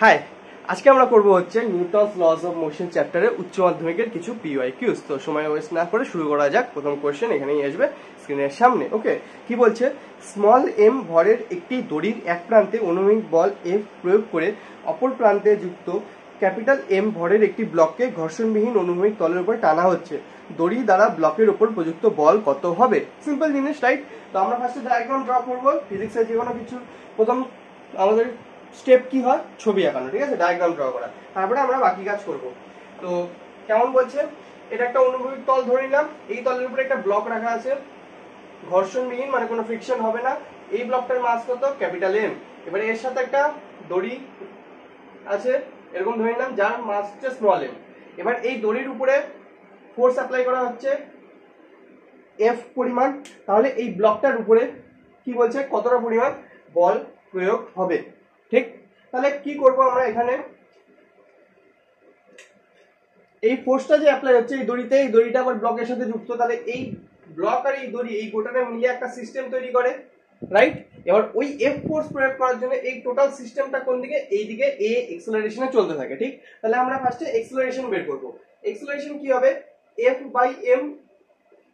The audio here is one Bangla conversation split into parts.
হাই, আজকে আমরা করব হচ্ছে নিউটনস লস অফ মোশন চ্যাপ্টারে উচ্চ মাধ্যমিকের কিছু পিওয়াইকিউজ। তো সময় ওয়েস্ট না করে শুরু করা যাক। প্রথম কোশ্চেন এখানেই আসবে স্ক্রিনের সামনে। ওকে, কি বলছে? স্মল এম ভরের একটি দড়ির এক প্রান্তে অনুভূমিক বল এফ প্রয়োগ করে অপর প্রান্তে যুক্ত ক্যাপিটাল এম ভরের একটি ব্লককে ঘর্ষণবিহীন অনুভূমিক তলের উপর টানা হচ্ছে। দড়ি দ্বারা ব্লকের উপর প্রযুক্ত বল কত হবে? সিম্পল জিনিস, রাইট? তো আমরা ফার্স্টে ডায়াগ্রাম ড্র করবো। ফিজিক্সের যে কোনো কিছু প্রথম আমাদের স্টেপ কি হয়? ছবি আঁকানো, ঠিক আছে? ডায়াগ্রাম ড্র করা, তারপরে আমরা বাকি কাজ করব। তো কেমন বলছে? এটা একটা অনুভূমিক তল ধরে নিলাম। এই তলের উপরে একটা ব্লক রাখা আছে, ঘর্ষণবিহীন, মানে কোনো ফ্রিকশন হবে না। এই ব্লকটার মাস কত? Capital M. এবারে এর সাথে একটা দড়ি আছে এরকম ধরে নিলাম, যার মাস হচ্ছে স্মল এম। এবার এই দড়ির উপরে ফোর্স অ্যাপ্লাই করা হচ্ছে এফ পরিমাণ। তাহলে এই ব্লকটার উপরে কি বলছে? কতটা পরিমাণ বল প্রয়োগ হবে, ঠিক? তাহলে কি করব আমরা এখানে? এই ফোর্সটা যে অ্যাপ্লাই হচ্ছে এই দড়িতে, এই দড়িটা আবার ব্লকের সাথে যুক্ত, তাহলে এই ব্লক আর এই দড়ি এই গোটাটা মিলে একটা সিস্টেম তৈরি করে, রাইট? এবার ওই এফ ফোর্স প্রয়োগ করার জন্য এই টোটাল সিস্টেমটা কোন দিকে? এই দিকে এ এক্সেলারেশনে চলতে থাকে, ঠিক? তাহলে আমরা ফার্স্টে এক্সেলারেশন বের করব। এক্সেলারেশন কি হবে? F by M,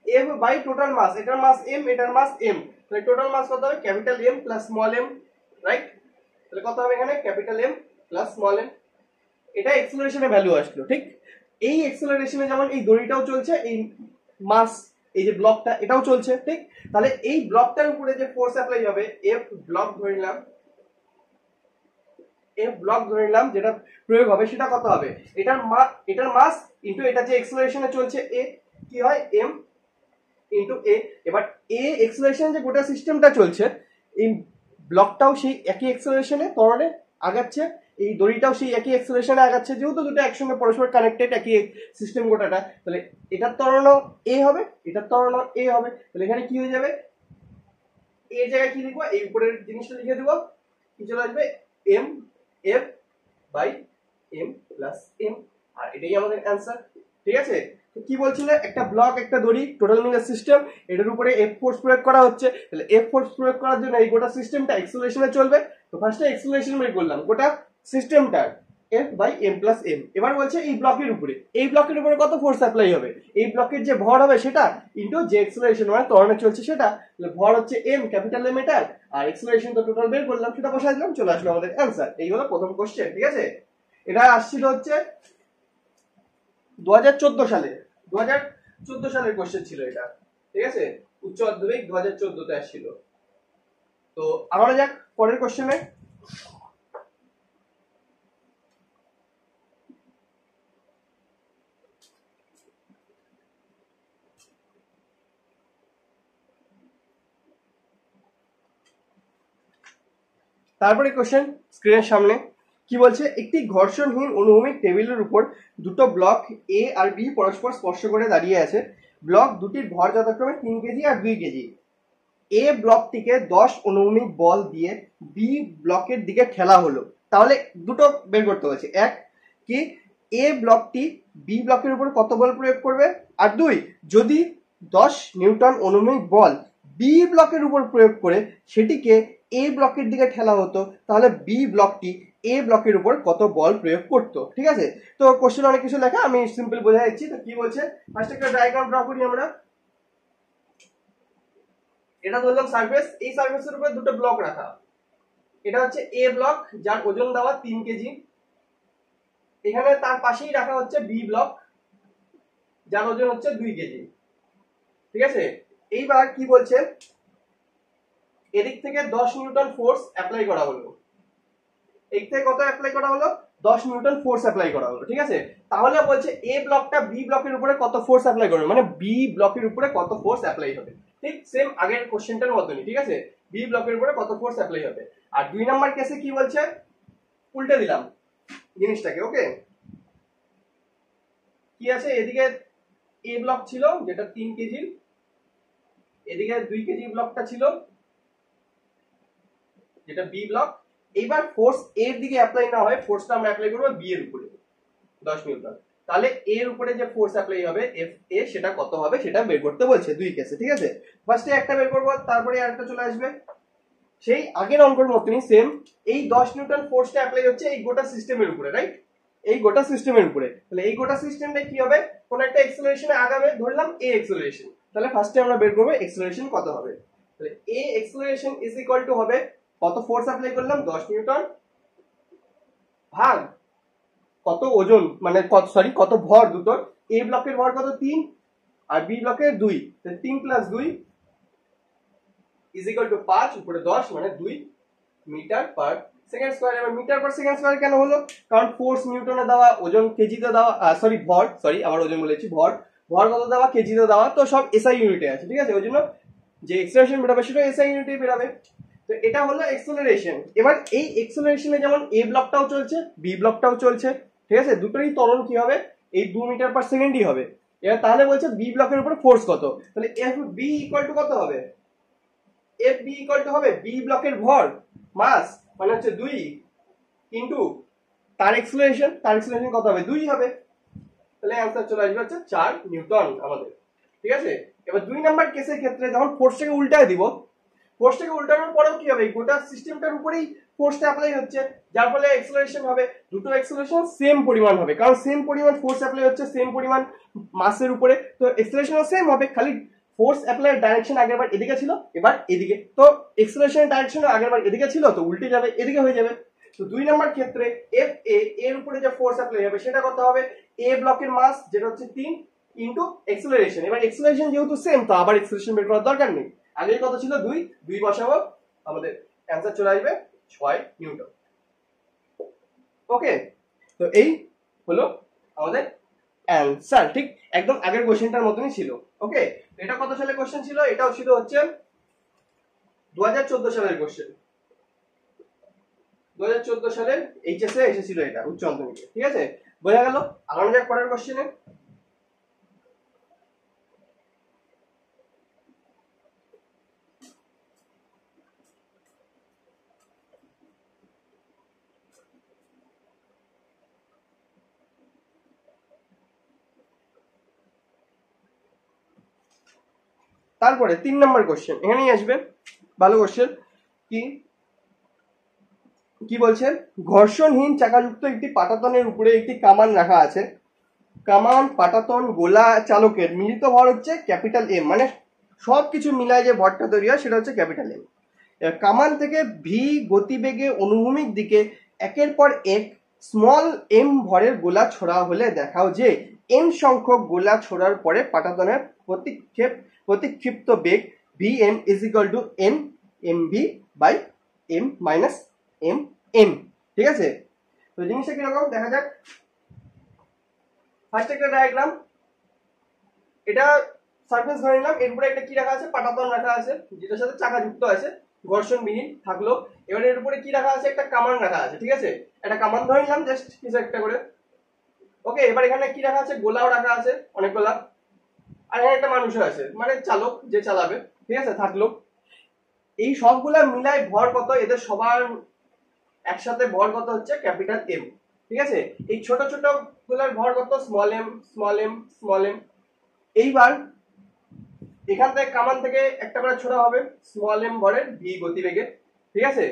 F by total mass. এটার মাস এম, এটার মাস এম, তাহলে টোটাল মাস কত হবে? Capital M plus small M, right? তাহলে কত হবে এখানে? Capital M plus small M. এটা এক্সেলারেশনের ভ্যালু আসলো, ঠিক? এই এক্সেলারেশনে যেমন এই দড়িটাও চলছে, এই মাস, এই যে ব্লকটা, এটাও চলছে, ঠিক? তাহলে এই ব্লকটার উপরে যে ফোর্স অ্যাপ্লাই হবে, এফ ব্লক ধরে নিলাম, এফ ব্লক ধরে নিলাম, যেটা প্রয়োগ হবে সেটা কত হবে? এটার মাস ইনটু এটা যে এক্সেলারেশনে চলছে এ, কি হয়? M into a. এবার এ এক্সেলারেশন যে গোটা সিস্টেমটা চলছে, এই ব্লকটাও সেই একই এক্সেলারেশনে ত্বরণে আগাচ্ছে, এই দড়িটাও সেই একই এক্সেলারেশনে আগাচ্ছে, যেহেতু দুটো একসঙ্গে পরস্পর কানেক্টেড, একই সিস্টেম গোটাটা। তাহলে এটার ত্বরণও এ হবে, এটার ত্বরণও এ হবে। তাহলে এখানে কি হয়ে যাবে? এর জায়গায় কি লিখবো? এই উপরের জিনিসটা লিখে দেবো, কি চলে আসবে? M F by M plus M. আর এটাই আমাদের অ্যান্সার, ঠিক আছে? কি বলছিল? একটা ব্লক, একটা দড়ি, টোটাল মিলে সিস্টেম, এটার উপরে এফ ফোর্স প্রয়োগ করা হচ্ছে। তাহলে এফ ফোর্স প্রয়োগ করার জন্য এই গোটা সিস্টেমটা এক্সেলারেশনে চলবে। তো ফার্স্টে এক্সেলারেশন বের করলাম গোটা সিস্টেমটার, F by M plus M. এবার বলছে এই ব্লকের উপরে, এই ব্লকের উপরে কত ফোর্স অ্যাপ্লাই হবে? এই ব্লকের যে ভর হবে সেটা ইনটু যে এক্সেলারেশন, মানে ত্বরণে চলছে সেটা। ভর হচ্ছে এম, ক্যাপিটাল এম এটার, আর এক্সেলারেশন তো টোটাল বের করলাম, সেটা বসাই দিলাম, চলে আসলো আমাদের অ্যান্সার। এই হলো প্রথম কোশ্চেন, ঠিক আছে? এটা আসছিল হচ্ছে 2014 সালে, 2014 সালের কোশ্চেন ছিল এটা, ঠিক আছে? উচ্চ মাধ্যমিক 2014 তে আসছিল। তো আমরা যাক পরের কোশ্চেনে। তারপরে কোশ্চেন স্ক্রিনের সামনে কি বলছে? একটি ঘর্ষণহীন অনুভূমিক টেবিলের উপর দুটো ব্লক এ আর বি পরস্পর স্পর্শ করে দাঁড়িয়ে আছে। ব্লক দুটির ভর যথাক্রমে 3 কেজি আর 2 কেজি। এ ব্লকটিকে 10 অনুভূমিক বল দিয়ে বি ব্লকের দিকে ঠেলা হলো। তাহলে দুটো বের করতে হচ্ছে, এক কি এ ব্লকটি বি ব্লকের উপর কত বল প্রয়োগ করবে, আর দুই, যদি 10 নিউটন অনুভূমিক বল বি ব্লকের উপর প্রয়োগ করে সেটিকে এ ব্লকের দিকে ঠেলা হতো, তাহলে বি ব্লকটি এ ব্লকের উপর কত বল প্রয়োগ করতো, ঠিক আছে? তো কোশ্চেন অনেক কিছু লেখা, আমি সিম্পল বোঝাই দিচ্ছি। তো কি বলছে? ফার্স্ট একটা ডায়াগ্রাম ড্র করি আমরা। এটা ধরলাম সারফেস, এই সারফেসের উপর দুটো ব্লক রাখা। এটা হচ্ছে এ ব্লক, যার ওজন দেওয়া 3 কেজি। এখানে তার পাশেই রাখা হচ্ছে বি ব্লক, যার ওজন হচ্ছে 2 কেজি, ঠিক আছে? এইবার কি বলছে? এদিক থেকে 10 নিউটন ফোর্স অ্যাপ্লাই করা হলো, এই থেকে কত অ্যাপ্লাই করা হলো? 10 নিউটন ফোর্স অ্যাপ্লাই করা হলো, ঠিক আছে? তাহলে বলছে এ ব্লকটা বি ব্লকের উপরে কত ফোর্স অ্যাপ্লাই করবে, মানে বি ব্লকের উপরে কত ফোর্স অ্যাপ্লাই হবে, ঠিক সেম আগের কোশ্চেনটার মতনই, ঠিক আছে? বি ব্লকের উপরে কত ফোর্স অ্যাপ্লাই হবে। আর 2 নাম্বার কেসে কি বলছে? উল্টে দিলাম জিনিসটাকে, ওকে? কি আছে? এদিকে এ ব্লক ছিল যেটা 3 কেজি, এদিকে 2 কেজি ব্লকটা ছিল যেটা বি ব্লক। এইবার ফোর্স এর দিকে অ্যাপ্লাই না হয়, ফোর্সটা আমরা অ্যাপ্লাই করব বি এর উপরে 10 নিউটন। তাহলে এর উপরে যে ফোর্স অ্যাপ্লাই হবে এফ এ, সেটা কত হবে সেটা বের করতে বলছে দুই কেসে, ঠিক আছে? ফার্স্টে একটা বের করব, তারপরে আরেকটা চলে আসবে, সেই আগের অঙ্কের মতনই সেম, এই 10 নিউটন ফোর্সটা অ্যাপ্লাই হচ্ছে এই গোটা সিস্টেমের উপরে, রাইট? এই গোটা সিস্টেমের উপরে। তাহলে এই গোটা সিস্টেমটা কি হবে, কোন একটা এক্সেলারেশনে আগাবে, ধরলাম a এক্সেলারেশন। তাহলে ফার্স্টে আমরা বের করব এক্সেলারেশন কত হবে। তাহলে a acceleration is equal two হবে কত ফোর্স অ্যাপ্লাই করলাম 10 নিউটন ভাগ কত ওজন, মানে কত ভর দুটোর, a ব্লকের ভর কত 3 আর b ব্লকের 2, তাহলে 3 + 2 ইজ ইকুয়াল টু 5 উপরে 10 মানে 2 মিটার পার সেকেন্ড স্কয়ার। এবার মিটার পার সেকেন্ড স্কয়ার কেন হলো, কারণ ফোর্স নিউটনে দেওয়া, ওজন কেজিতে দেওয়া, আবার ওজন বলেছি, ভর কত দেওয়া, কেজিতে দেওয়া, তো সব এসআই ইউনিটে আছে, ঠিক আছে? ওই জন্য যে এক্সেলারেশন বেরোবে সেটা এসআই ইউনিটে বেরোবে। তো এটা হলো এক্সেলারেশন। এবার এই এক্সেলারেশনে যেমন এ ব্লকটাও চলছে বি ব্লকটাও চলছে, ঠিক আছে? দুটোরই ত্বরণ কি হবে, এই 2 মিটার পার সেকেন্ডই হবে। এবার তাহলে বলছে বি ব্লকের উপরে ফোর্স কত, তাহলে এফ বি ইকুয়াল টু কত হবে, এফ বি ইকুয়াল টু হবে বি ব্লকের ভর মাস মানে হচ্ছে 2 ইনটু তার এক্সেলারেশন কত হবে, 2 হবে। তাহলে অ্যান্সার চলে আসবে হচ্ছে 4 নিউটন আমাদের, ঠিক আছে? এবার 2 নাম্বার কেসের ক্ষেত্রে যখন ফোর্সটাকে উল্টায় দিব, ফোর্সটাকে উল্টানোর পরেও কি হবে, গোটা সিস্টেমটার উপরেই ফোর্সটা অ্যাপ্লাই হচ্ছে, যার ফলে এক্সেলারেশন হবে, দুটো এক্সেলারেশন সেম পরিমাণ হবে, কারণ সেম পরিমাণ ফোর্স অ্যাপ্লাই হচ্ছে সেম পরিমাণ মাসের উপরে, তো এক্সেলারেশনও সেম হবে, খালি ফোর্স অ্যাপ্লাইয়ের ডাইরেকশন আগেরবার এদিকে ছিল, এবার এদিকে, তো এক্সেলারেশনের ডাইরেকশনও আগেরবার এদিকে ছিল, তো উল্টে যাবে, এদিকে হয়ে যাবে। তো 2 নাম্বার ক্ষেত্রে এফ এর উপরে যে ফোর্স অ্যাপ্লাই হবে সেটা কত হবে, এ ব্লকের মাস যেটা হচ্ছে 3 ইনটু এক্সেলারেশন। এবার এক্সেলারেশন যেহেতু সেম, তো আবার এক্সেলারেশন বের করার দরকার নেই, আগে কত ছিল 2 বসাবো, আমাদের অ্যান্সার চলে আসবে 6 নিউটন। ওকে, তো এই হলো আমাদের অ্যান্সার, ঠিক একদম আগের কোশ্চেনটার মতনই ছিল। ওকে, এটা কত সালের কোশ্চেন ছিল, এটাও ছিল হচ্ছে 2014 সালের কোশ্চেন, 2014 সালের এইচএসএ এসেছিল এটা, উচ্চ মাধ্যমিকে, ঠিক আছে? বোঝা গেল? আগানো যাক পরের কোশ্চেনে। তারপরে 3 নম্বর কোশ্চেন এখানেই আসবে, ভালো কোশ্চেন। কি বলছেন, ঘর্ষণহীন চাকাযুক্ত একটি পাটাতনের উপরে একটি কামান রাখা আছে, কামান, পাটাতন, গোলা চালকের মিলিত ভর হচ্ছে ক্যাপিটাল এম, মানে সবকিছু মিলায় যে ভরটা তৈরি হয় সেটা হচ্ছে ক্যাপিটাল এম। কামান থেকে ভি গতিবেগে অনুভূমিক দিকে একের পর এক স্মল এম ভরের গোলা ছোড়া হলে দেখাও যে এন সংখ্যক গোলা ছোড়ার পরে পাটাতনের প্রতিক্ষিপ্ত বেগ V M is equal to N M V by M minus M M, ঠিক আছে? তো জিনিসটা কিরকম দেখা যাক। ফার্স্ট একটা ডায়াগ্রাম, এটা সারফেস ধরে নিলাম, এর উপরে একটা কি রাখা আছে, পাটাতন রাখা আছে যেটার সাথে চাকা যুক্ত আছে, ঘর্ষণবিহীন থাকলো। এবার এর উপরে কি রাখা আছে, একটা কামান রাখা আছে, ঠিক আছে? একটা কামান ধরে নিলাম জাস্ট কিছু একটা করে। ওকে, এবার এখানে কি রাখা আছে, গোলাও রাখা আছে অনেক গোলা, আর এখানে একটা মানুষও আছে, মানে চালক যে চালাবে, ঠিক আছে? থাকলো। এই সবগুলা মিলাই ভর কত, এদের সবার একসাথে ভর কত হচ্ছে ক্যাপিটাল এম, ঠিক আছে? এই ছোট ছোট গুলার ভর কত, small M small M small M. এইবার এখান থেকে কামান থেকে একটা করে ছোড়া হবে স্মল এম ভরের ভি গতিবেগে, ঠিক আছে?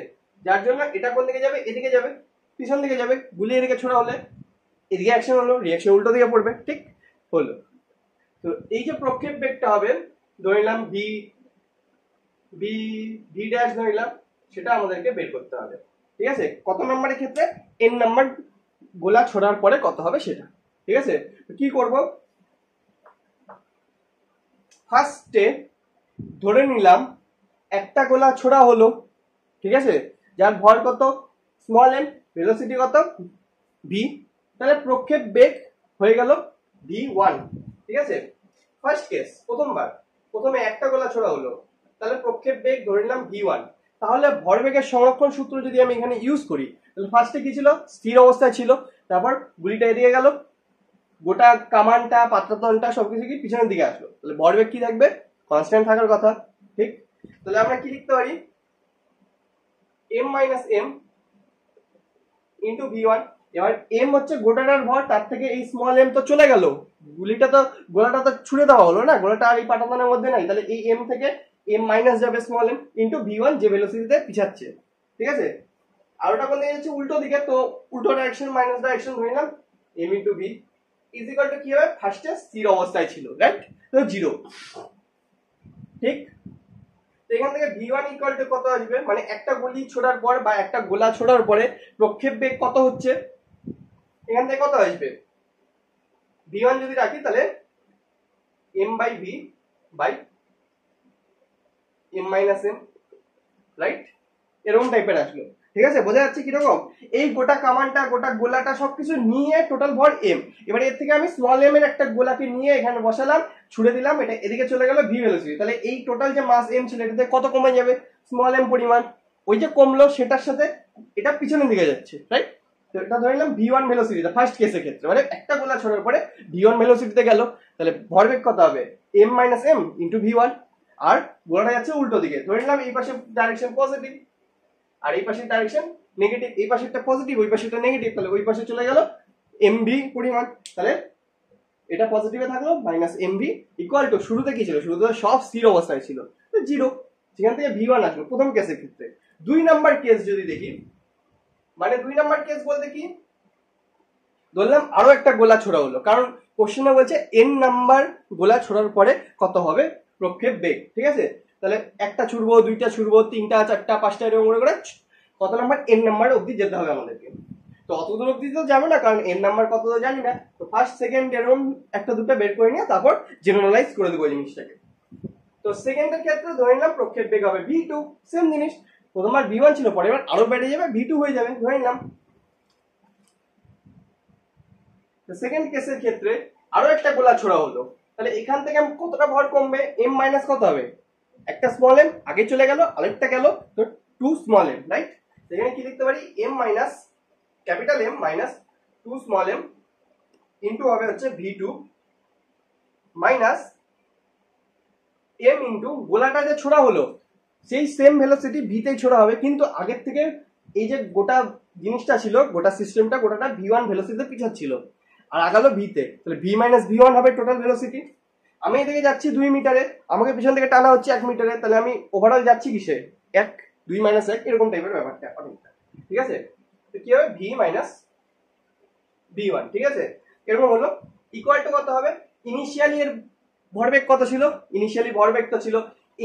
যার জন্য এটা কোন দিকে যাবে, এদিকে যাবে, পিছন দিকে যাবে, গুলিয়ে এদিকে ছোড়া হলে এদিকে অ্যাকশন হলো, রিঅ্যাকশন উল্টো দিকে পড়বে, ঠিক হলো। তো এই যে প্রক্ষেপ বেগটা হবে, ধরে নিলাম ভি ভি ভি ড্যাশ ধরে নিলাম, সেটা আমাদেরকে বের করতে হবে, ঠিক আছে? কত নম্বরের ক্ষেত্রে, এন নাম্বার গোলা ছোড়ার পরে কত হবে সেটা, ঠিক আছে? কি করব, ফার্স্টে ধরে নিলাম একটা গোলা ছোড়া হলো, ঠিক আছে? যার ভর কত স্মল এম, ভেলোসিটি কত ভি, তাহলে প্রক্ষেপ বেগ হয়ে গেল v1, ঠিক আছে? ফার্স্ট কেস, প্রথমে একটা গোলা ছোড়া হলো, তাহলে প্রক্ষেপ বেগ ধরে নিলাম v1। তাহলে ভরবেগের সংরক্ষণ সূত্র যদি আমি এখানে ইউজ করি, তাহলে ফার্স্টে কি ছিল, স্থির অবস্থায় ছিল, তারপর গুলিটা এদিকে গেল, গোটা কামানটা পাতাতনটা সবকিছু কি পিছনের দিকে আসলো, তাহলে ভরবেগ কি থাকবে, কনস্ট্যান্ট থাকার কথা, ঠিক? তাহলে আমরা কি লিখতে পারি, m minus M into v1। এবার এম হচ্ছে গোটাটার ভর, তার থেকে এই স্মল এম তো চলে গেল, গোলাটা তো ছুড়ে দেওয়া হলো না, গোলাটা আর এই পাটাতনের মধ্যে নাই, তাহলে এই এম থেকে এম মাইনাস যাবে small M into V one যে ভেলোসিটিতে পিছাচ্ছে, ঠিক আছে। আর ওটা কোন দিকে যাচ্ছে, উল্টো দিকে, তো উল্টো ডাইরেকশন মাইনাস ডাইরেকশন ধরে নিলাম, M into V is equal to কি হবে, ফার্স্টে স্থির অবস্থায় ছিল, রাইট, তো জিরো, ঠিক। এখান থেকে ভি ওয়ান ইকুয়াল টু কত আসবে, মানে একটা গুলি ছোড়ার পর বা একটা গোলা ছোড়ার পরে প্রক্ষেপ বেগ কত হচ্ছে, এখান থেকে কত আসবে, ভি ওয়ান যদি রাখি তাহলে M by V by M minus M, right, এরকম টাইপের আসলো, ঠিক আছে। বোঝা যাচ্ছে কিরকম, এই গোটা কামানটা গোটা গোলাটা সবকিছু নিয়ে টোটাল ভর এম, এবার এর থেকে আমি স্মল এম এর একটা গোলাকে নিয়ে এখানে বসালাম, ছুড়ে দিলাম, এটা এদিকে চলে গেল ভি ভেলোসিটি, তাহলে এই টোটাল যে মাস এম ছিল এটাতে কত কমে যাবে, স্মল এম পরিমাণ, ওই যে কমলো সেটার সাথে এটা পিছনের দিকে যাচ্ছে, রাইট। তো এটা ধরে নিলাম ভি ওয়ান ভেলোসিটিতে ফার্স্ট কেসের ক্ষেত্রে, মানে একটা গোলা ছোড়ার পরে ভি ওয়ান ভেলোসিটিতে গেল, তাহলে ভরবেগ কত হবে, M minus M into V one, আর গোলাটা যাচ্ছে উল্টো দিকে, ধরে নিলাম এই পাশে ডাইরেকশন পজিটিভ আর এই পাশের ডাইরেকশন নেগেটিভ, এই পাশেরটা পজিটিভ ওই পাশেরটা নেগেটিভ, তাহলে ওই পাশে চলে গেল এমভি পরিমাণ, তাহলে এটা পজিটিভে থাকলো মাইনাস এমভি ইকুয়াল টু, শুরুতে কি ছিল, শুরুতে সব স্থির অবস্থায় ছিল, তো জিরো, সেখান থেকে ভি ওয়ান আসলো প্রথম কেসের ক্ষেত্রে। দুই নাম্বার কেস যদি দেখি, মানে দুই নাম্বার কেস বলতে কি, ধরলাম আরো একটা গোলা ছোড়া হলো, কারণ কোশ্চেনে বলছে এন নাম্বার গোলা ছোড়ার পরে কত হবে প্রক্ষেপ বেগ, ঠিক আছে। তাহলে একটা ছুড়বো, দুইটা ছুড়বো, তিনটা, চারটা, পাঁচটা, এরকম করে কত নাম্বার, এন নাম্বার অব্দি যেতে হবে আমাদেরকে, তো অত দূর অব্দি তো যাবে না, কারণ এন নাম্বার কত তো জানি না, তো ফার্স্ট সেকেন্ড এরকম একটা দুটো বের করে নিয়ে তারপর জেনারেলাইজ করে দেবো জিনিসটাকে। তো সেকেন্ডের ক্ষেত্রে ধরে নিলাম প্রক্ষেপ বেগ হবে ভি টু, সেম জিনিস, প্রথমবার ভি ওয়ান ছিল, পরের বার আরো বেড়ে যাবে, ভি টু হয়ে যাবে, ধরে নিলাম। সেকেন্ড কেসের ক্ষেত্রে আরো একটা গোলা ছোড়া হলো, তাহলে এখান থেকে কতটা ভর কমবে, এম মাইনাস কত হবে, একটা স্মল এম আগে চলে গেল, আরেকটা গেল, তো টু স্মল এম, রাইট। এখানে কি লিখতে পারি, M minus capital M minus two small M into হবে হচ্ছে V two minus M into গোলাটা যে ছোড়া হলো সেই সেম ভেলোসিটি ভিতেই ছোড়া হবে, কিন্তু আগের থেকে এই যে গোটা জিনিসটা ছিল, গোটা সিস্টেমটা গোটাটা ভি ওয়ান ভেলোসিটিতে পিছাচ্ছিল আর আগালো ভিতে, তাহলে ভি মাইনাস ভি ওয়ান হবে টোটাল ভেলোসিটি। আমি এদিকে যাচ্ছি 2 মিটারে, আমাকে পিছন থেকে টানা হচ্ছে 1 মিটারে, তাহলে আমি ওভারঅল যাচ্ছি কিসে, 1 2 মাইনাস 1 এরকম টাইপের ব্যাপারটা অনেকটা, ঠিক আছে। তো কি হবে, ভি মাইনাস ভি ওয়ান, ঠিক আছে, এরকম হলো, ইকুয়াল টু কত হবে, ইনিশিয়ালি এর ভরবেগ কত ছিল, ইনিশিয়ালি ভরবেগ তো ছিল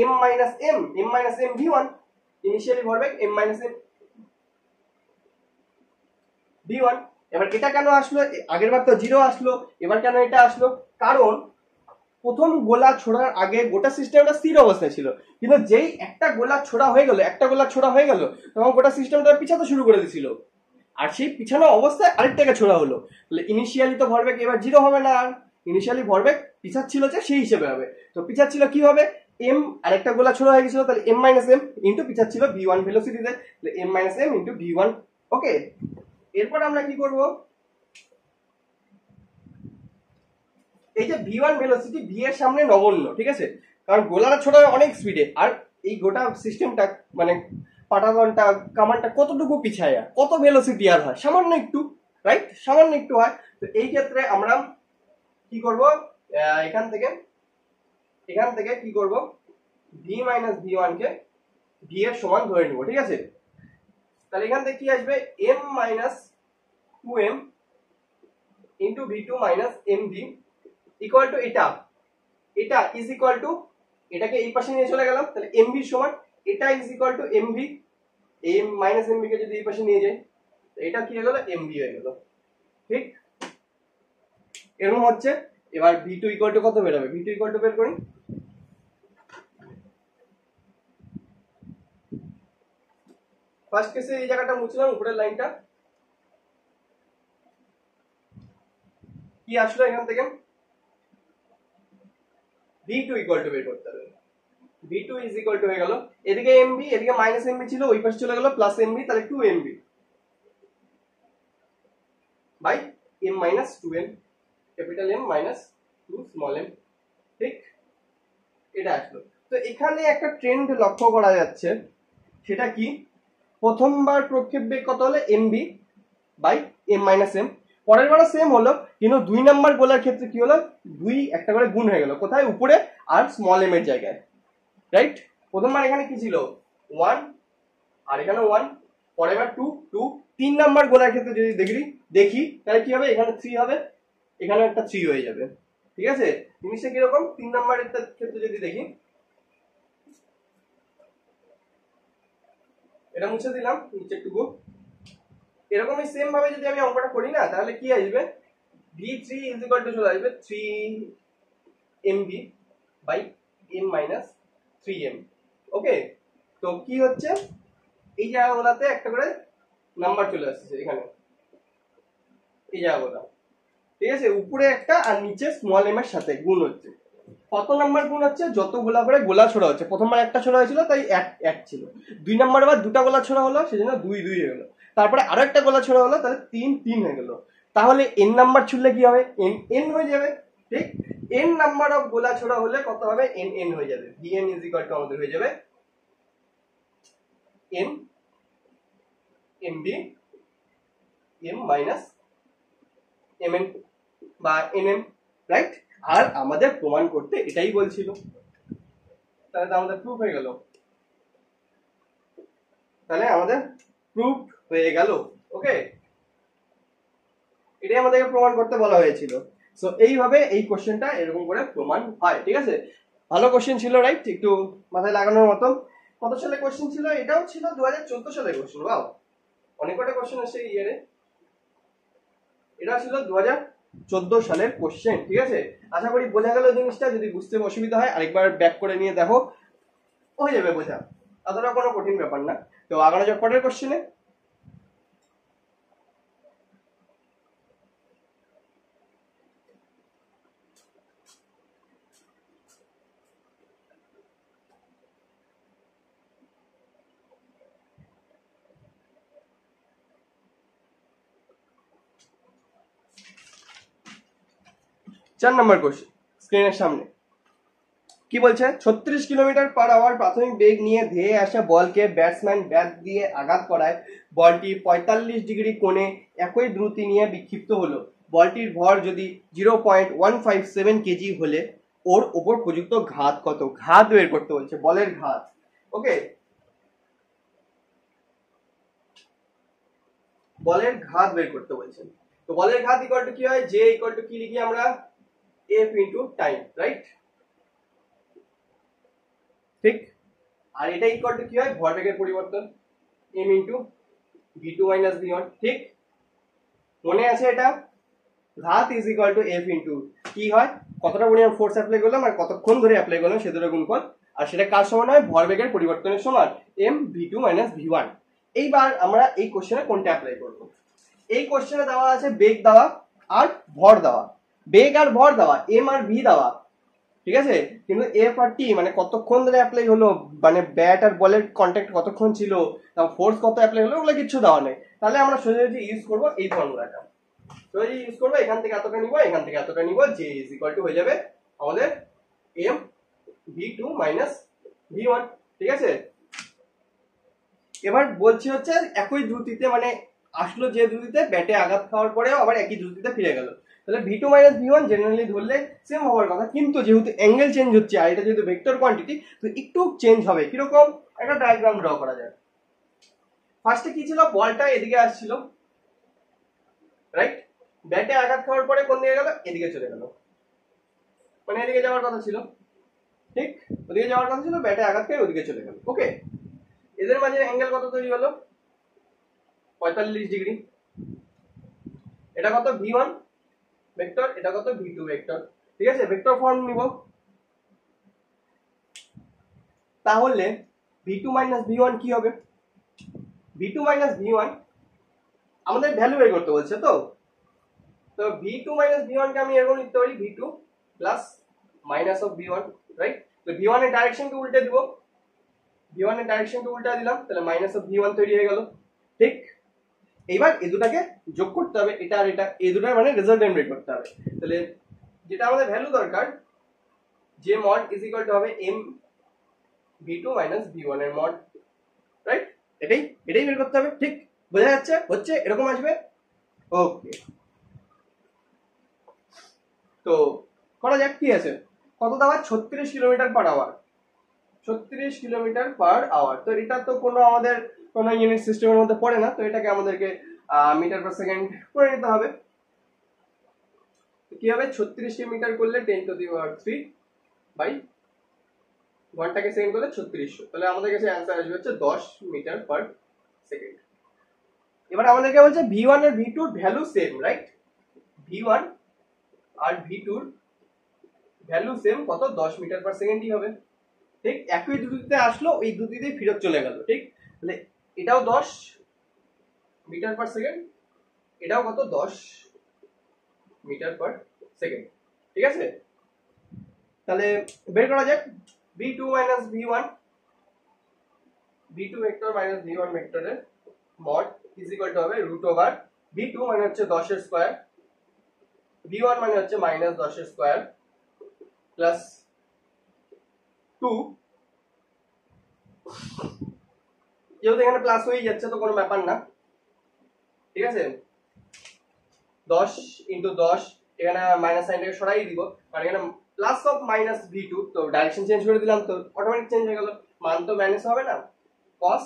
M minus M V one, initially ভরবেগ M minus M V one. এবার এটা কেন আসলো, আগের বার তো জিরো আসলো, এবার কেন এটা আসলো, কারণ প্রথম গোলা ছোড়ার আগে গোটা সিস্টেমটা স্থির অবস্থায় ছিল, কিন্তু যেই একটা গোলা ছোড়া হয়ে গেল তখন গোটা সিস্টেমটা পিছাতে শুরু করে দিয়েছিল, আর সেই পিছানো অবস্থায় আরেকটাকে ছোড়া হলো, তাহলে ইনিশিয়ালি তো ভরবেগ এবার জিরো হবে না, আর ইনিশিয়ালি ভরবেগ পিছাচ্ছিল যে সেই হিসেবে হবে, তো পিছাচ্ছিল কি হবে, এম আরেকটা গোলা ছোড়া হয়ে গেছিল, তাহলে এম মাইনাস এম ইন্টু পিছাচ্ছিল ভি ওয়ান ভেলোসিটিতে, তাহলে M minus M into V one, okay. এরপর আমরা কি করব, এই যে ভি ওয়ান ভেলোসিটি ভি এর সামনে নগণ্য, ঠিক আছে, কারণ গোলাটা ছোট অনেক স্পিডে, আর এই গোটা সিস্টেমটা মানে পাটাগনটা কামানটা কতটুকু পিছায়, কত ভেলোসিটি আর হয়, সামান্য একটু, রাইট, সামান্য একটু হয়। তো এই ক্ষেত্রে আমরা কি করব, এখান থেকে কি করব, V minus V one K V এর সমান ধরে নেব, ঠিক আছে। তাহলে এখান থেকে কি আসবে, M minus two M into V two minus M V equal to এটা ইজ ইকুয়াল টু, এটাকে এই পাশে নিয়ে চলে গেলাম, তাহলে এমভি সমান এটা is equal to MV, M minus MV কে যদি এই পাশে নিয়ে যাই এটা কি হয়ে গেল, এমভি হয়ে গেল, ঠিক, এরকম হচ্ছে। এবার ভি টু ইকুয়াল টু কত বেরোবে, ভি টু ইকুয়াল টু বের করি, ফার্স্ট কেসে এই জায়গাটা মুছলাম, উপরের লাইনটা কি আসলো, এখান থেকে ভি টু ইকুয়াল টু বের করতে হবে, V two is equal to হয়ে গেল, এদিকে এমভি এদিকে মাইনাস এমভি ছিল, ওই পাশে চলে গেল প্লাস এমভি, তাহলে 2 MV by M minus 2 M, capital M minus 2 small M, ঠিক, এটা আসলো। তো এখানে একটা ট্রেন্ড লক্ষ্য করা যাচ্ছে, সেটা কি, প্রথমবার প্রক্ষেপ বেগ কত হলো, MV by M minus M, পরের বারও সেম হলো, কিন্তু 2 নাম্বার গোলার ক্ষেত্রে কি হলো, 2 একটা করে গুণ হয়ে গেল, কোথায়, উপরে আর স্মল এম এর জায়গায়, রাইট। প্রথমবার এখানে কি ছিল 1 আর এখানে 1, পরের বার 2 2, 3 নাম্বার গোলার ক্ষেত্রে যদি দেখি তাহলে কি হবে, এখানে 3 হবে, এখানে একটা 3 হয়ে যাবে। ঠিক আছে, জিনিসটা কিরকম, 3 নাম্বারের ক্ষেত্রে যদি দেখি, এটা মুছে দিলাম নিচেরটুকু, এরকমই সেম ভাবে যদি আমি অঙ্কটা করি না, তাহলে কি আসবে, v3 ইজ ইকুয়াল টু চলে আসবে 3mv by m minus 3m। ওকে, তো কি হচ্ছে, এই জায়গাগুলোতে একটা করে নাম্বার চলে আসছে এখানে, এই জায়গাগুলো, ঠিক আছে, উপরে একটা আর নিচে স্মল এম এর সাথে গুণ হচ্ছে। কত নাম্বার গুণ হচ্ছে, যতগুলা করে গোলা ছোড়া হচ্ছে, প্রথমবার একটা ছোড়া হয়েছিল তাই এক এক ছিল, 2 নাম্বার বার দুটা গোলা ছোড়া হলো সেজন্য 2 2 হয়ে গেল, তারপরে আরো একটা গোলা ছোড়া হলো তাহলে 3 3 হয়ে গেল। তাহলে n নাম্বার ছুড়লে কি হবে, n n হয়ে যাবে। ঠিক, n নাম্বার অফ গোলা ছোড়া হলে কত হবে, n n হয়ে যাবে। vn ইজ ইকুয়াল টু আমাদের হয়ে যাবে n mb m minus mn বা nm, রাইট। আর আমাদের প্রমাণ করতে এটাই বলছিল, তাহলে তো আমাদের প্রুফ হয়ে গেল, তাহলে আমাদের প্রুফ হয়ে গেল। ওকে, এটাই আমাদেরকে প্রমাণ করতে বলা হয়েছিল। সো এইভাবে এই কোশ্চেনটা এরকম করে প্রমাণ হয়। ঠিক আছে, ভালো কোশ্চেন ছিল, রাইট, একটু মাথায় লাগানোর মতো। কত সালে কোশ্চেন ছিল, এটাও ছিল 2014 সালের কোশ্চেন। ওয়াও, অনেক কটা কোশ্চেন আসছে এই ইয়ারে, এটা ছিল 2014 সালের কোশ্চেন। ঠিক আছে, আশা করি বোঝা গেল জিনিসটা। যদি বুঝতে অসুবিধা হয় আরেকবার ব্যাক করে নিয়ে দেখো, হয়ে যাবে বোঝা, অতটা কোনো কঠিন ব্যাপার না। তো আগানো যাক পরের কোশ্চেনে। চার নম্বর কোশ্চেন স্ক্রিনের সামনে কি বলছে, 36 কিলোমিটার পার আওয়ার প্রাথমিক বেগ নিয়ে ধেয়ে আসা বলকে ব্যাটসম্যান ব্যাট দিয়ে আঘাত করায় বলটি 45 ডিগ্রি কোণে একই দ্রুতি নিয়ে বিক্ষিপ্ত হলো। বলটির ভর যদি 0.157 কেজি হলে ওর ওপর প্রযুক্ত ঘাত কত, ঘাত বের করতে বলছে, বলের ঘাত। ওকে, বলের ঘাত বের করতে বলছেন। তো বলের ঘাত ইকুয়াল টু কি হয়, জে ইকুয়াল টু কি লিখি আমরা, এফ ইন্টু টাইম, রাইট। ঠিক, আর এটা ইকুয়াল টু কি হয়, ভরবেগের পরিবর্তন, m into v2 minus v1। ঠিক, মনে আছে এটা, ঘাত is equal two f into কি হয়, কতটা পরিমাণ ফোর্স অ্যাপ্লাই করলাম আর কতক্ষণ ধরে অ্যাপ্লাই করলাম সে দুটোর গুণফল, আর সেটা কার সমান হয়, ভরবেগের পরিবর্তনের সমান, m v2 মাইনাস v1। এইবার আমরা এই কোশ্চেনে কোনটা অ্যাপ্লাই করব, এই কোশ্চেনে দেওয়া আছে বেগ দেওয়া আর ভর দেওয়া, বেগ আর ভর দেওয়া, m আর v দেওয়া, ঠিক আছে, কিন্তু এফ আর টি মানে কতক্ষণ ধরে অ্যাপ্লাই হলো, মানে ব্যাট আর বলের কন্ট্যাক্ট কতক্ষণ ছিল, তারপর ফোর্স কত অ্যাপ্লাই হলো, ওগুলো কিছু দেওয়া নেই। তাহলে আমরা সোজাসুজি ইউজ করবো এই ফর্মুলাটা, সোজাসুজি ইউজ করবো, এখান থেকে এতটা নিব, এখান থেকে এতটা নিব, জে ইজ ইকুয়াল টু হয়ে যাবে আমাদের এম v2 মাইনাস v1। ঠিক আছে, এবার বলছি হচ্ছে একই দ্রুতিতে, মানে আসলো যে দ্রুতিতে, ব্যাটে আঘাত খাওয়ার পরেও আবার একই দ্রুতিতে ফিরে গেল, তাহলে v2 মাইনাস v1 জেনারেলি ধরলে সেম হওয়ার কথা, কিন্তু যেহেতু অ্যাঙ্গেল চেঞ্জ হচ্ছে আর এটা যেহেতু ভেক্টর কোয়ান্টিটি, তো একটু চেঞ্জ হবে। কিরকম, একটা ডায়াগ্রাম ড্র করা যায়। ফার্স্টে কি ছিল, বলটা এদিকে আসছিল, রাইট, ব্যাটে আঘাত খাওয়ার পরে কোন দিকে গেল, এদিকে চলে গেল, মানে এদিকে যাওয়ার কথা ছিল, ঠিক, ওদিকে যাওয়ার কথা ছিল, ব্যাটে আঘাত খেয়ে ওদিকে চলে গেল। ওকে, এদের মাঝে অ্যাঙ্গেল কত তৈরি হলো, 45 ডিগ্রি। এটা কত, v1 ভেক্টর, এটা কত, v2 ভেক্টর। ঠিক আছে, ভেক্টর ফর্ম নিব, তাহলে v2 মাইনাস v1 কি হবে, v2 মাইনাস v1 আমাদের ভ্যালু বের করতে বলছে, তো v2 মাইনাস v1 কে আমি এরকম লিখতে পারি, v2 plus minus of v1, right. তো v1 এর ডাইরেকশনকে উল্টে দিব, v1 এর ডাইরেকশনকে উল্টা দিলাম, তাহলে মাইনাস অফ v1 তৈরি হয়ে গেল। ঠিক, এইবার এই দুটাকে যোগ করতে হবে, এটা আর এটা, এই দুটার মানে রেজাল্টেন্ট বের করতে হবে। তাহলে যেটা আমাদের ভ্যালু দরকার, যে মড ইজ ইকুয়াল টু হবে m v2 মাইনাস v1 এর মড, রাইট, এটাই বের করতে হবে। ঠিক, বোঝা যাচ্ছে, হচ্ছে এরকম আসবে। ওকে, তো করা যাক, কি আছে, কত দেওয়া, 36 kilometre per hour, 36 kilometre per hour. তো এটা তো কোনো আমাদের কোনো ইউনিট সিস্টেমের মধ্যে পড়ে না, তো এটাকে আমাদেরকে মিটার পার সেকেন্ড করে নিতে হবে। কি হবে 36 মিটার করলে 10⁻³ বাই ঘন্টাকে সেকেন্ড করলে 3600, তাহলে আমাদের কাছে অ্যান্সার আসবে হচ্ছে 10 মিটার পার সেকেন্ড। এবার আমাদেরকে বলছে v1 আর v2 এর ভ্যালু সেম, রাইট? v1 আর v2 এর ভ্যালু সেম কত? 10 মিটার পার সেকেন্ডই হবে, ঠিক? একই দুটিতে আসলো, ওই দুটিতেই ফেরত চলে গেল, ঠিক? তাহলে এটাও 10 মিটার পার সেকেন্ড, এটাও কত? 10 মিটার পার সেকেন্ড, ঠিক আছে? তাহলে বের করা যাক v2 minus v1, v2 vector minus v1 ভেক্টরের মড ইজ ইকুয়াল টু হবে রুট ওভার v2 মানে হচ্ছে 10 এর স্কয়ার, v1 মানে হচ্ছে মাইনাস 10 এর স্কয়ার প্লাস 2, যেহেতু এখানে প্লাস হয়ে যাচ্ছে তো কোনো ব্যাপার না, ঠিক আছে? 10 ইনটু 10, এখানে মাইনাস সাইনটাকে সরাই দিব, কারণ এখানে প্লাস অফ মাইনাস v2, তো ডাইরেকশন চেঞ্জ করে দিলাম তো অটোমেটিক চেঞ্জ হয়ে গেল, মান তো মাইনাস হবে না। cos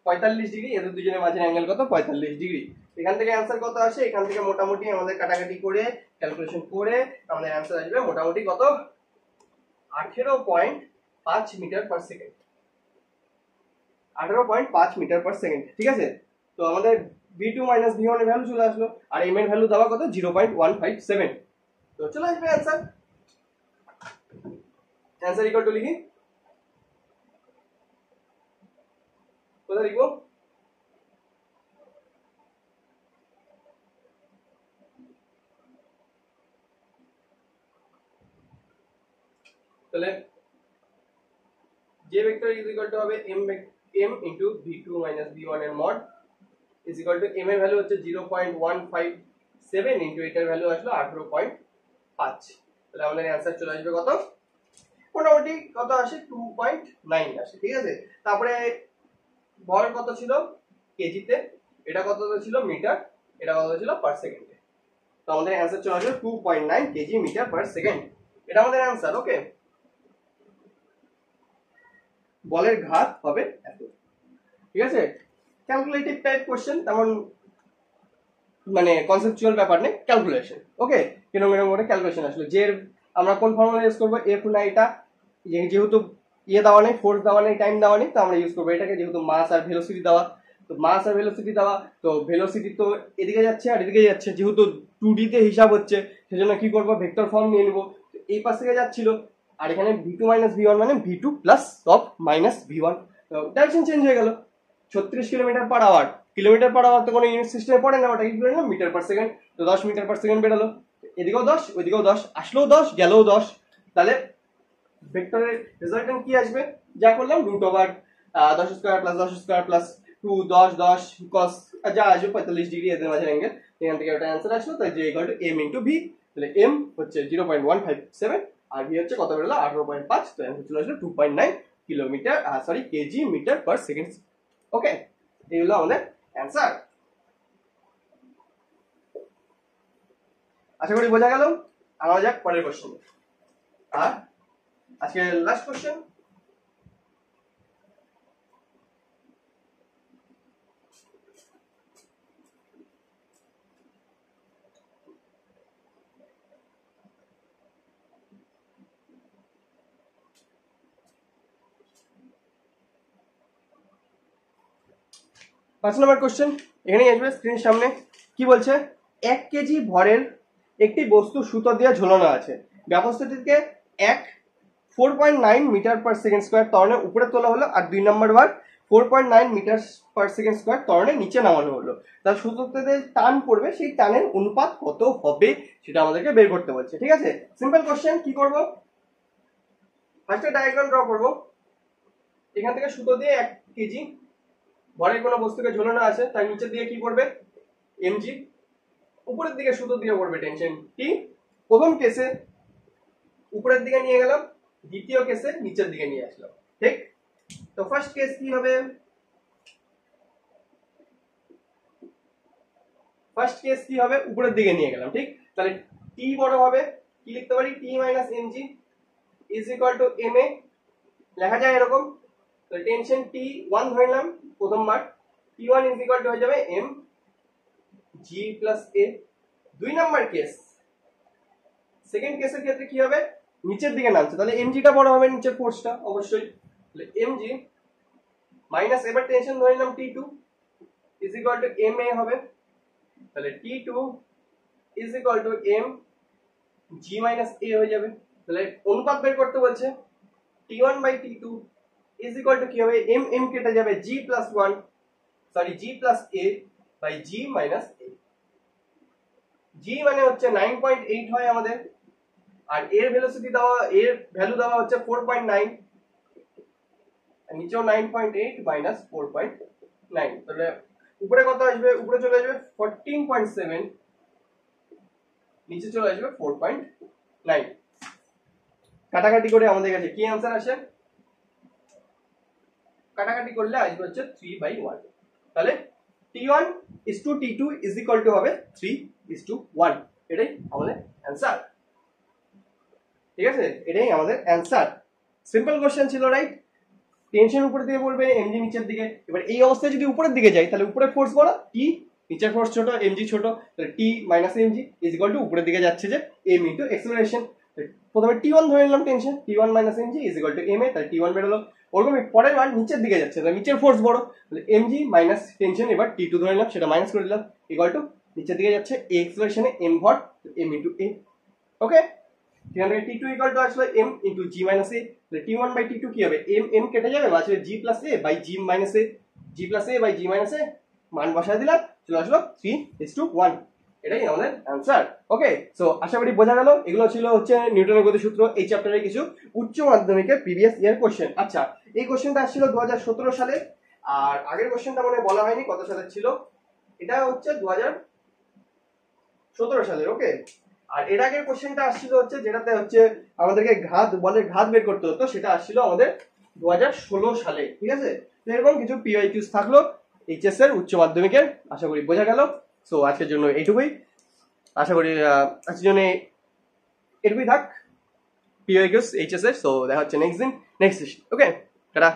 45 ডিগ্রি, এদের দুজনের মাঝের অ্যাঙ্গেল কত? 45 ডিগ্রি। এখান থেকে অ্যান্সার কত আসে? এখান থেকে মোটামুটি আমাদের কাটাকাটি করে ক্যালকুলেশন করে আমাদের অ্যান্সার আসবে মোটামুটি কত? 18.5 metre per second, 18.5 metre per second, ঠিক আছে? তো আমাদের v2 মাইনাস v1 এর ভ্যালু চলে আসলো, আর m এর ভ্যালু দেওয়া কত? 0.157, তো চলে আসবে অ্যান্সার। অ্যান্সার ইকুয়াল টু লিখি, কোথায় লিখবো? তাহলে j vector is equal two হবে m into v2 minus v1 এর mod is equal two m এর ভ্যালু হচ্ছে 0.157 ইনটু এটার ভ্যালু আসলো 18.5, তাহলে আমাদের অ্যান্সার চলে আসবে কত? মোটামুটি কত আসে? 2.9 আসে, ঠিক আছে? তারপরে বল কত ছিল কেজিতে, এটা কত ছিল মিটার, এটা কত ছিল পার সেকেন্ডে, তো আমাদের অ্যান্সার চলে আসবে 2.9 কেজি মিটার পার সেকেন্ড, এটা আমাদের অ্যান্সার। ওকে, বলের ঘাত হবে এত, ঠিক আছে? ক্যালকুলেটিভ টাইপ কোশ্চেন, তেমন মানে কনসেপচুয়াল ব্যাপার নেই, ক্যালকুলেশন। ওকে, কিরকম এরকম করে ক্যালকুলেশন আসলো যে আমরা কোন ফর্মুলা ইউজ করবো? এফ না, এটা যেহেতু ইয়ে দেওয়া নেই, ফোর্স দেওয়া নেই, টাইম দেওয়া নেই, তো আমরা ইউজ করবো এটাকে, যেহেতু মাস আর ভেলোসিটি দেওয়া, তো মাস আর ভেলোসিটি দেওয়া, তো ভেলোসিটি তো এদিকে যাচ্ছে আর এদিকে যাচ্ছে, যেহেতু 2D তে হিসাব হচ্ছে সেজন্য কি করবো? ভেক্টর ফর্ম নিয়ে নিবো, এই পাশ থেকে যাচ্ছিল, আর এখানে v2 মাইনাস v1 মানে v2 plus of minus v1, direction change হয়ে গেল। 36 kilometre per hour, kilometre per hour তো কোনো ইউনিট সিস্টেমে পড়ে না, ওটা কি করে না মিটার পার সেকেন্ড, তো 10 মিটার পার সেকেন্ড বেরোলো, এদিকেও 10 ওইদিকেও 10, আসলেও 10 গেলেও 10, তাহলে ভেক্টরের রেজাল্টেন্ট কি আসবে? যা করলাম root over 10 square plus 10 square plus 2 10 10 cos যা আসবে 45 ডিগ্রি এদের মাঝের অ্যাঙ্গেল, এখান থেকে ওটা অ্যান্সার আসলো, তাই j equal to m into v, তাহলে m হচ্ছে 0.157 আর v হচ্ছে কত বেরোলো? 18.5, তো অ্যান্সার চলে আসলো 2.9 kilometre sorry kg metre per second. Okay, এই হলো আমাদের অ্যান্সার। আশা করি বোঝা গেল। আমরা যাক পরের কোশ্চেন, আর আজকে লাস্ট কোশ্চেন। পাঁচ নম্বর কোশ্চেন এখানেই আসবে স্ক্রিনের সামনে। কি বলছে? 1 কেজি ভরের একটি বস্তু সুতো দিয়ে ঝোলানো আছে, ব্যবস্থাটিকে 4.9 মিটার পার সেকেন্ড স্কয়ার ত্বরণে উপরে তোলা হলো, আর 2 নম্বর বার 4.9 মিটার পার সেকেন্ড স্কয়ার ত্বরণে নিচে নামানো হলো, তাহলে সুতোতে যে টান পড়বে সেই টানের অনুপাত কত হবে সেটা আমাদেরকে বের করতে বলছে, ঠিক আছে? Simple question. কি করব? ফার্স্টে ডায়াগ্রাম ড্র করব। এখান থেকে সুতো দিয়ে 1 কেজি ভরের কোনো বস্তুকে ঝোলানো আছে, তার নিচে দিয়ে কি করবে? mg, উপরের দিকে সুতো দিয়ে পড়বে টেনশন টি। প্রথম কেসে উপরের দিকে নিয়ে গেলাম, দ্বিতীয় কেসে নিচের দিকে নিয়ে আসলাম, ঠিক? তো ফার্স্ট কেস কি হবে? ফার্স্ট কেস কি হবে? উপরের দিকে নিয়ে গেলাম, ঠিক? তাহলে টি বড় হবে, কি লিখতে পারি? T minus mg is equal to M A লেখা যায় এরকম। তো টেনশন টি ওয়ান ধরে নিলাম প্রথমবার, T one is equal to হয়ে যাবে এম জি প্লাস এ। 2 নাম্বার কেস, সেকেন্ড কেসের ক্ষেত্রে কি হবে, নিচের দিকে নামছে, তাহলে এমজিটা বড় হবে নিচের ফোর্সটা অবশ্যই, তাহলে এমজি মাইনাস এবার টেনশন ধরে নিলাম T two is equal to M A হবে, তাহলে T two is equal to M G minus A হয়ে যাবে। তাহলে অনুপাত বের করতে বলছে, T one by T two is equal to কি হবে, এম এম কেটে যাবে, G plus one sorry G plus A by G minus A. G মানে হচ্ছে 9.8 হয় আমাদের, আর এর ভেলোসিটি দেওয়া, এর ভ্যালু দেওয়া হচ্ছে 4.9, আর নিচেও 9.8 মাইনাস 4.9, তাহলে উপরে কত আসবে, উপরে চলে আসবে 14.7, নিচে চলে আসবে 4.9। কাটাকাটি করে আমাদের কাছে কি आंसर আসে, কাটাকাটি করলে আসবে হচ্ছে 3/1, তাহলে T1 is to T2 is equal to হবে 3:1, এটাই আমাদের आंसर। ঠিক আছে, এটাই আমাদের आंसर। সিম্পল কোশ্চেন ছিল, রাইট? টেনশন উপরের দিকে পড়বে, এমজি নিচের দিকে। এবার এই অবস্থায় যদি উপরের দিকে যাই তাহলে উপরের ফোর্স বড়, টি, নিচের ফোর্স ছোট, এমজি ছোট, তাহলে T minus MG is equal to উপরের দিকে যাচ্ছে যে এম ইনটু অ্যাক্সেলারেশন। প্রথমে টি1 ধরে নিলাম tension, T one minus MG is equal to M A, তাহলে টি1 বেরোলো। ওরকম পরের বার নিচের দিকে যাচ্ছে, তাহলে নিচের ফোর্স বড়, তাহলে এমজি মাইনাস টেনশন, এবার টি2 ধরে নিলাম, সেটা মাইনাস করে দিলাম, ইকুয়াল টু নিচের দিকে যাচ্ছে এ অ্যাক্সেলারেশনে এম ভর, এম ইনটু এ। ওকে, এখান থেকে টি2 ইকুয়াল টু আসলো এম ইনটু জি মাইনাস এ, তাহলে টি1 বাই টি2 কি হবে, এম এম কেটে যাবে, আসলে G plus A by G minus A, G plus A by G minus A, মান বসায় দিলাম, চলে আসলো 3:1, এটাই আমাদের आंसर। ওকে, সো আশা করি বোঝা গেল। এগুলো ছিল হচ্ছে নিউটনের গতিসূত্র, এই চ্যাপ্টারের কিছু উচ্চ মাধ্যমিকের প্রিভিয়াস ইয়ার কোশ্চেন। আচ্ছা, এই কোশ্চেনটা আসছিল 2017 সালে, আর আগের কোশ্চেনটা মানে বলা হয়নি কত সালের ছিল, এটা হচ্ছে 2017 সালের। ওকে, আর এর আগের কোশ্চেনটা আসছিল হচ্ছে যেটাতে হচ্ছে আমাদেরকে ঘাত বলের ঘাত বের করতে হতো, সেটা আসছিল আমাদের 2016 সালে। ঠিক আছে, এরকম কিছু পিওয়াইকিউস থাকলো এইচএস এর উচ্চ মাধ্যমিকের, আশা করি বোঝা গেল। সো আজকের জন্য এইটুকুই, আশা করি আজকের জন্য এটুকুই থাক পিওয়াইকিউস এইচএস এর। সো দেখা হচ্ছে নেক্সট দিন নেক্সট সেশন। ওকে, টাটা।